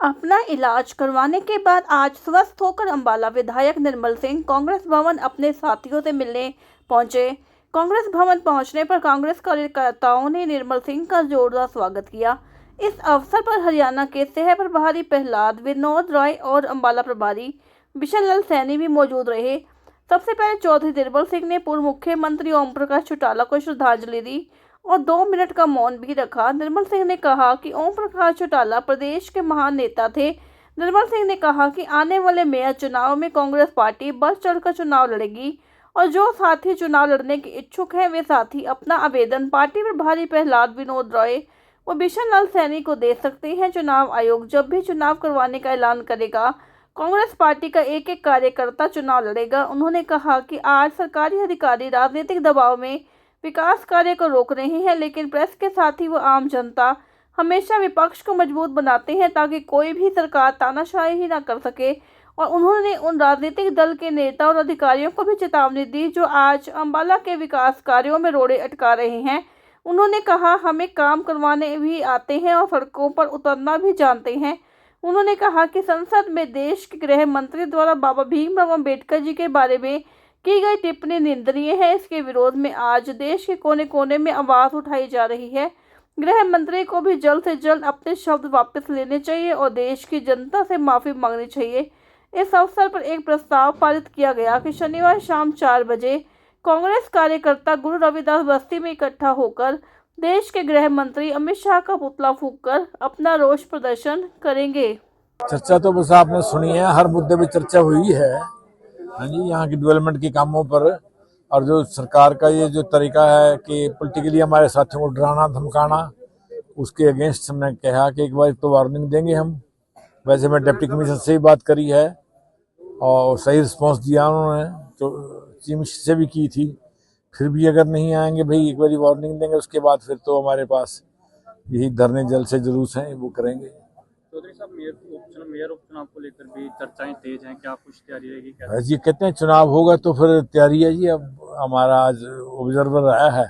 अपना इलाज करवाने के बाद आज स्वस्थ होकर अंबाला विधायक निर्मल सिंह कांग्रेस भवन अपने साथियों से मिलने पहुंचे। कांग्रेस भवन पहुंचने पर कांग्रेस कार्यकर्ताओं ने निर्मल सिंह का जोरदार स्वागत किया। इस अवसर पर हरियाणा के सह प्रभारी प्रहलाद विनोद राय और अंबाला प्रभारी बिशन लाल सैनी भी मौजूद रहे। सबसे पहले चौधरी निर्मल सिंह ने पूर्व मुख्यमंत्री ओम प्रकाश चौटाला को श्रद्धांजलि दी और 2 मिनट का मौन भी रखा। निर्मल सिंह ने कहा कि ओम प्रकाश चौटाला प्रदेश के महान नेता थे। निर्मल सिंह ने कहा कि आने वाले मेयर चुनाव में कांग्रेस पार्टी बढ़ चढ़कर चुनाव लड़ेगी और जो साथी चुनाव लड़ने के इच्छुक हैं वे साथी अपना आवेदन पार्टी प्रभारी प्रहलाद विनोद राय व बिशन लाल सैनी को दे सकते हैं। चुनाव आयोग जब भी चुनाव करवाने का ऐलान करेगा, कांग्रेस पार्टी का एक एक कार्यकर्ता चुनाव लड़ेगा। उन्होंने कहा कि आज सरकारी अधिकारी राजनीतिक दबाव में विकास कार्य को रोक रहे हैं, लेकिन प्रेस के साथ ही वो आम जनता हमेशा विपक्ष को मजबूत बनाते हैं ताकि कोई भी सरकार तानाशाही ही ना कर सके। और उन्होंने उन राजनीतिक दल के नेता और अधिकारियों को भी चेतावनी दी जो आज अंबाला के विकास कार्यों में रोड़े अटका रहे हैं। उन्होंने कहा हमें काम करवाने भी आते हैं और सड़कों पर उतरना भी जानते हैं। उन्होंने कहा कि संसद में देश के गृह मंत्री द्वारा बाबा भीमराव अम्बेडकर जी के बारे में की गई टिप्पणी निंदनीय है। इसके विरोध में आज देश के कोने कोने में आवाज उठाई जा रही है। गृह मंत्री को भी जल्द से जल्द अपने शब्द वापस लेने चाहिए और देश की जनता से माफी मांगनी चाहिए। इस अवसर पर एक प्रस्ताव पारित किया गया कि शनिवार शाम 4 बजे कांग्रेस कार्यकर्ता गुरु रविदास बस्ती में इकट्ठा होकर देश के गृह मंत्री अमित शाह का पुतला फूंककर अपना रोष प्रदर्शन करेंगे। चर्चा तो बस आपने सुनी है, हर मुद्दे पे चर्चा हुई है। हाँ जी, यहाँ की डेवलपमेंट के कामों पर और जो सरकार का ये जो तरीका है कि पॉलिटिकली हमारे साथियों को डराना धमकाना, उसके अगेंस्ट हमने कहा कि एक बार तो वार्निंग देंगे हम। वैसे मैं डिप्टी कमिश्नर से ही बात करी है और सही रिस्पांस दिया उन्होंने, तो चीफ मिनिस्टर से भी की थी। फिर भी अगर नहीं आएंगे भाई, एक बार वार्निंग देंगे, उसके बाद फिर तो हमारे पास यही धरने जल्द से जुलूस हैं, वो करेंगे। चौधरी साहब, मेयर उपचुनाव को लेकर भी चर्चाएं तेज हैं, क्या कुछ तैयारी रहेगी? क्या जी कहते हैं चुनाव होगा तो फिर तैयारी है जी। अब हमारा आज ऑब्जर्वर आया है,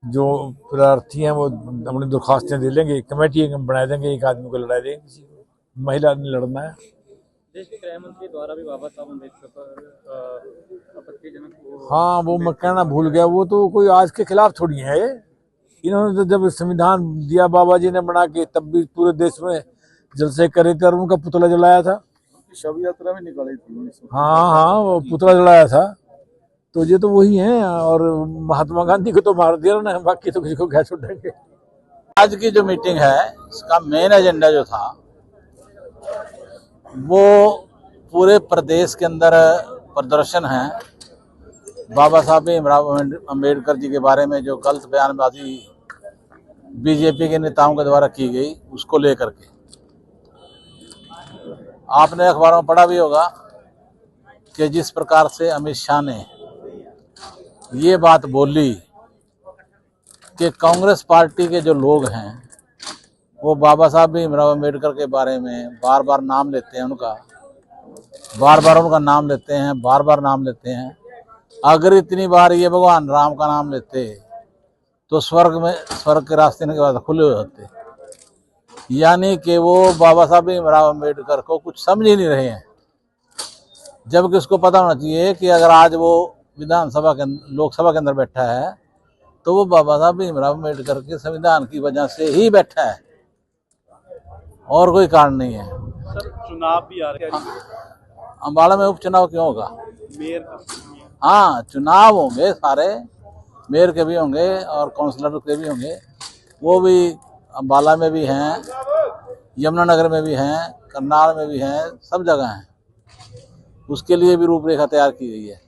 जो प्रार्थी हैं वो अपनी दरख्वास्तें दे लेंगे, कमेटी बना देंगे, एक आदमी को लड़ा देंगे, किसी महिला ने लड़ना है। देश के गृह मंत्री द्वारा भी बाबा साहब अम्बेडकर पर आपत्तिजनक, हाँ वो मैं कहना भूल गया, वो तो कोई आज के खिलाफ थोड़ी है। इन्होंने तो जब संविधान दिया बाबा जी ने बना के, तब भी पूरे देश में जलसे करे थे और उनका पुतला जलाया था, शव यात्रा में निकाली थी। हाँ, वो पुतला जलाया था। तो ये तो वही है, और महात्मा गांधी को तो मार दिया ना, बाकी तो किसी को क्या छुड़ाएंगे। आज की जो मीटिंग है, इसका मेन एजेंडा जो था वो पूरे प्रदेश के अंदर प्रदर्शन है बाबा साहब भीमराव अम्बेडकर जी के बारे में जो गलत बयानबाजी बीजेपी के नेताओं के द्वारा की गई, उसको लेकर के। आपने अखबारों में पढ़ा भी होगा कि जिस प्रकार से अमित शाह ने ये बात बोली कि कांग्रेस पार्टी के जो लोग हैं वो बाबा साहब भीमराव अम्बेडकर के बारे में बार बार नाम लेते हैं, बार बार उनका नाम लेते हैं, बार बार नाम लेते हैं। अगर इतनी बार ये भगवान राम का नाम लेते तो स्वर्ग के रास्ते इनके बाद खुले होते। यानी कि वो बाबा साहब भीमराव अम्बेडकर को कुछ समझ ही नहीं रहे हैं, जबकि उसको पता होना चाहिए कि अगर आज वो विधानसभा के लोकसभा के अंदर बैठा है तो वो बाबा साहब भीमराव अम्बेडकर के संविधान की वजह से ही बैठा है, और कोई कारण नहीं है। सर, चुनाव भी आ रहे हैं, अंबाला में उपचुनाव क्यों होगा? मेयर का? हाँ, चुनाव होंगे सारे, मेयर के भी होंगे और काउंसलर के भी होंगे। वो भी अंबाला में भी हैं, यमुनानगर में भी हैं, करनाल में भी हैं, सब जगह हैं। उसके लिए भी रूपरेखा तैयार की गई है।